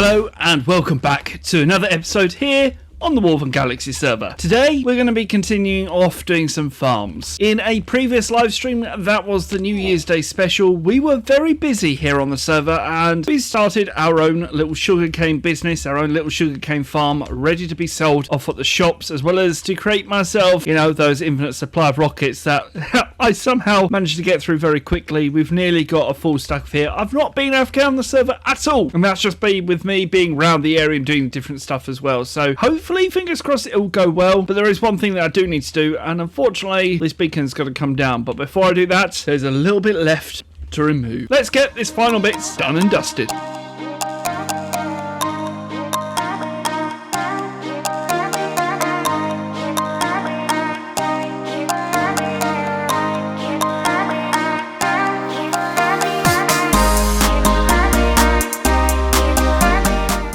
Hello and welcome back to another episode here on the Wolven Galaxy server. Today we're going to be continuing off doing some farms. In a previous live stream, that was the New Year's Day special, we were very busy here on the server and we started our own little sugarcane business, our own little sugarcane farm, ready to be sold off at the shops, as well as to create myself, you know, those infinite supply of rockets that I somehow managed to get through very quickly. We've nearly got a full stack of here. I've not been AFK on the server at all, and that's just with me being around the area and doing different stuff as well. So hopefully, fingers crossed, it will go well. But there is one thing that I do need to do, and unfortunately this beacon's got to come down. But before I do that, there's a little bit left to remove. Let's get this final bit done and dusted.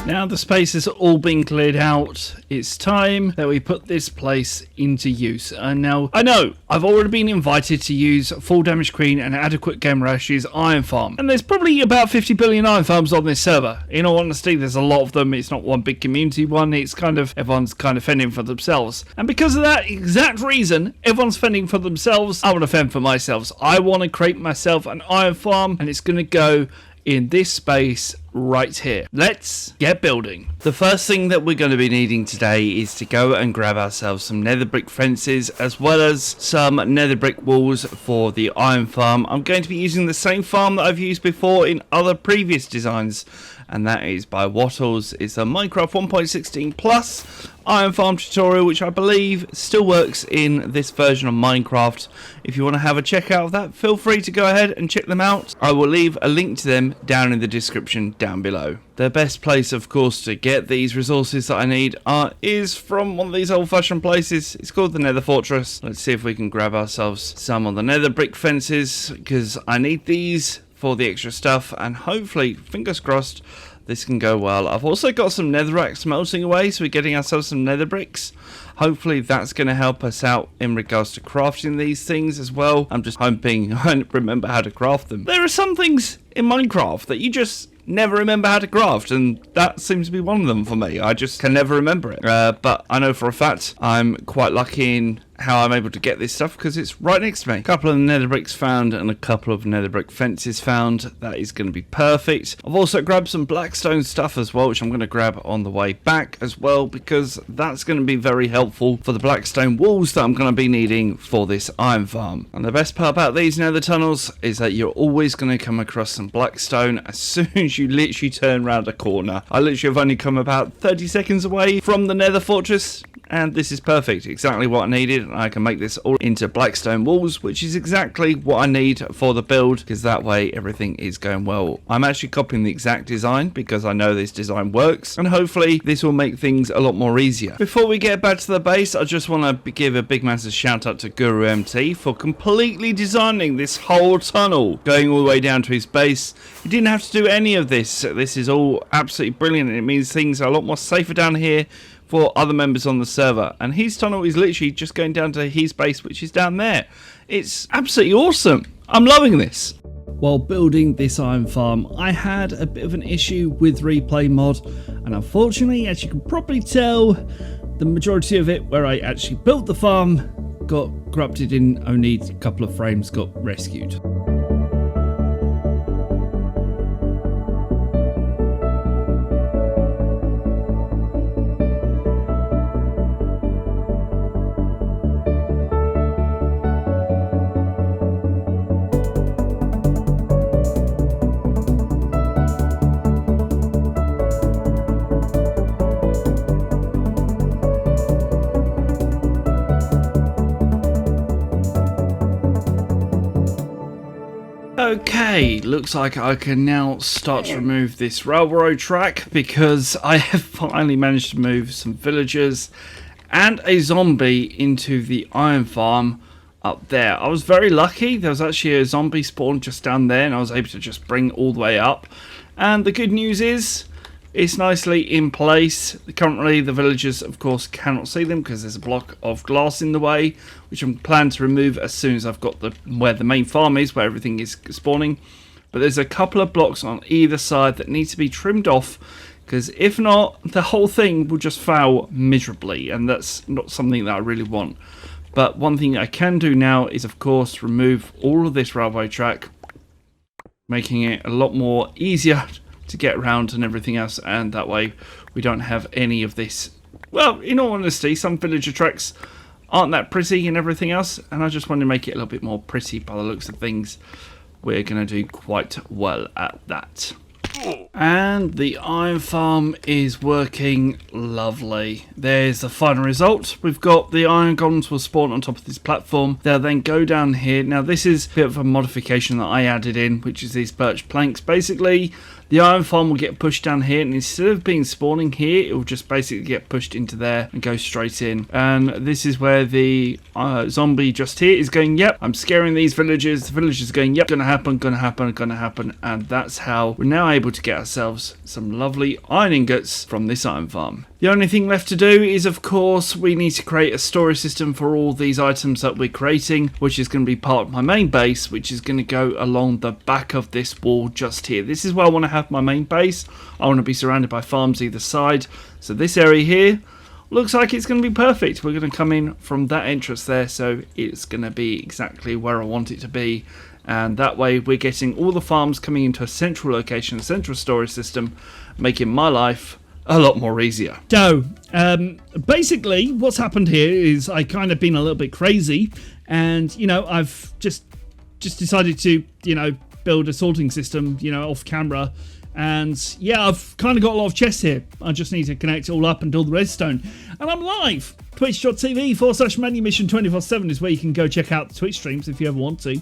Now the space has all been cleared out, it's time that we put this place into use. And now, I know, I've already been invited to use Full Damage Queen and Adequate Game Rashes Iron Farm. And there's probably about 50 billion Iron Farms on this server. In all honesty, there's a lot of them. It's not one big community one, it's kind of, everyone's kind of fending for themselves. And because of that exact reason, everyone's fending for themselves, I want to fend for myself. So I want to create myself an Iron Farm, and it's going to go in this space right here. Let's get building. The first thing that we're going to be needing today is to go and grab ourselves some nether brick fences, as well as some nether brick walls for the iron farm. I'm going to be using the same farm that I've used before in other previous designs, and that is by Wattles. It's a Minecraft 1.16 plus iron farm tutorial, which I believe still works in this version of Minecraft. If you want to have a check out of that, feel free to go ahead and check them out. I will leave a link to them down in the description down below. The best place, of course, to get these resources that I need is from one of these old-fashioned places. It's called the Nether Fortress. Let's see if we can grab ourselves some of the nether brick fences, because I need these for the extra stuff, and hopefully, fingers crossed, this can go well. I've also got some netherrack melting away, so we're getting ourselves some nether bricks. Hopefully that's going to help us out in regards to crafting these things as well. I'm just hoping I remember how to craft them. There are some things in Minecraft that you just never remember how to craft, and that seems to be one of them for me. I just can never remember it. But I know for a fact I'm quite lucky in how I'm able to get this stuff, because it's right next to me. A couple of nether bricks found and a couple of nether brick fences found. That is going to be perfect. I've also grabbed some blackstone stuff as well, which I'm going to grab on the way back as well, because that's going to be very helpful for the blackstone walls that I'm going to be needing for this iron farm. And the best part about these nether tunnels is that you're always going to come across some blackstone as soon as you literally turn around a corner. I literally have only come about 30 seconds away from the nether fortress, and this is perfect. Exactly what I needed. I can make this all into blackstone walls, which is exactly what I need for the build, because that way everything is going well. I'm actually copying the exact design because I know this design works, and hopefully this will make things a lot more easier. Before we get back to the base, I just want to give a big massive shout out to GuruMT for completely designing this whole tunnel going all the way down to his base. He didn't have to do any of this. This is all absolutely brilliant, and it means things are a lot more safer down here for other members on the server. And his tunnel is literally just going down to his base, which is down there. It's absolutely awesome. I'm loving this. While building this iron farm, I had a bit of an issue with replay mod, and unfortunately, as you can probably tell, the majority of it where I actually built the farm got corrupted in only a couple of frames, got rescued. Okay, looks like I can now start to remove this railroad track, because I have finally managed to move some villagers and a zombie into the iron farm up there. I was very lucky. There was actually a zombie spawn just down there, and I was able to just bring all the way up. And the good news is it's nicely in place. Currently the villagers of course cannot see them because there's a block of glass in the way, which I'm planning to remove as soon as I've got where the main farm is, where everything is spawning. But there's a couple of blocks on either side that need to be trimmed off, because if not, the whole thing will just fail miserably, and that's not something that I really want. But one thing I can do now is, of course, remove all of this railway track, making it a lot more easier to get around and everything else, and that way we don't have any of this. Well, in all honesty, some villager tracks aren't that pretty and everything else, and I just want to make it a little bit more pretty by the looks of things. We're going to do quite well at that. And the iron farm is working lovely. There's the final result. We've got the iron golems will spawn on top of this platform. They'll then go down here. Now this is a bit of a modification that I added in, which is these birch planks. Basically, the iron farm will get pushed down here, and instead of being spawning here, it will just basically get pushed into there and go straight in. And this is where the zombie just here is going, yep, I'm scaring these villagers. The villagers are going, yep, gonna happen, gonna happen, gonna happen. And that's how we're now able to get ourselves some lovely iron ingots from this iron farm. The only thing left to do is, of course, we need to create a storage system for all these items that we're creating, which is going to be part of my main base, which is going to go along the back of this wall just here. This is where I want to have my main base. I want to be surrounded by farms either side. So this area here looks like it's going to be perfect. We're going to come in from that entrance there, so it's going to be exactly where I want it to be. And that way we're getting all the farms coming into a central location, a central storage system, making my life a lot more easier. So, basically, what's happened here is I kind of been a little bit crazy, and, you know, I've just decided to, you know, build a sorting system, you know, off camera, and, yeah, I've kind of got a lot of chests here. I just need to connect it all up and do all the redstone. And I'm live! Twitch.tv/ManuMission247 is where you can go check out the Twitch streams if you ever want to.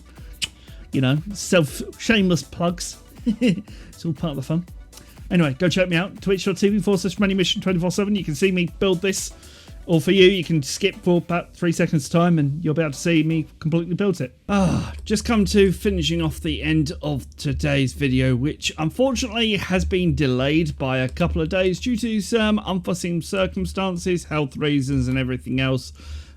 You know, shameless plugs. It's all part of the fun. Anyway, go check me out. Twitch.tv/ManuMission247. You can see me build this. Or for you, you can skip for about 3 seconds time and you'll be able to see me completely build it. Just come to finishing off the end of today's video, which unfortunately has been delayed by a couple of days due to some unforeseen circumstances, health reasons and everything else.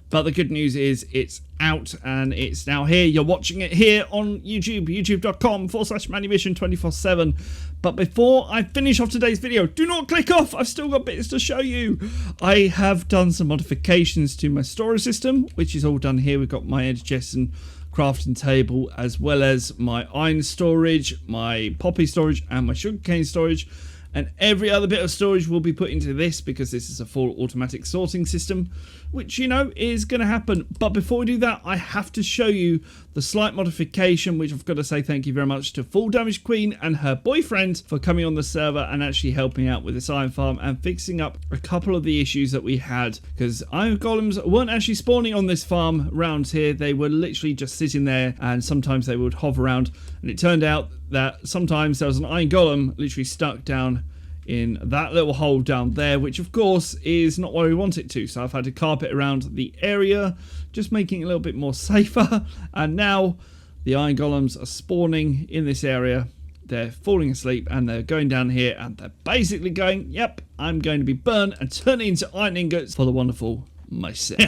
But the good news is it's out and it's now here. You're watching it here on YouTube, youtube.com/ManuMission247. But before I finish off today's video, do not click off. I've still got bits to show you. I have done some modifications to my storage system, which is all done here. We've got my edge chest and crafting table, as well as my iron storage, my poppy storage, and my sugarcane storage. And every other bit of storage will be put into this because this is a full automatic sorting system, which, you know, is going to happen. But before we do that, I have to show you the slight modification, which I've got to say thank you very much to Full Damage Queen and her boyfriend for coming on the server and actually helping out with this iron farm and fixing up a couple of the issues that we had, because iron golems weren't actually spawning on this farm around here. They were literally just sitting there, and sometimes they would hover around, and it turned out that sometimes there was an iron golem literally stuck down in that little hole down there, which of course is not where we want it to. So I've had to carpet around the area, just making it a little bit more safer. And now the iron golems are spawning in this area. They're falling asleep and they're going down here and they're basically going, yep, I'm going to be burned and turn into iron ingots for the wonderful myself.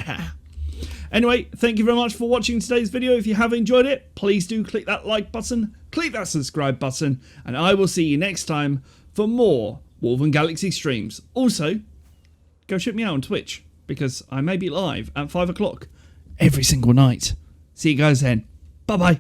Anyway, thank you very much for watching today's video. If you have enjoyed it, please do click that like button, click that subscribe button, and I will see you next time for more Wolven Galaxy streams. Also, go check me out on Twitch, because I may be live at 5 o'clock every single night. See you guys then. Bye-bye.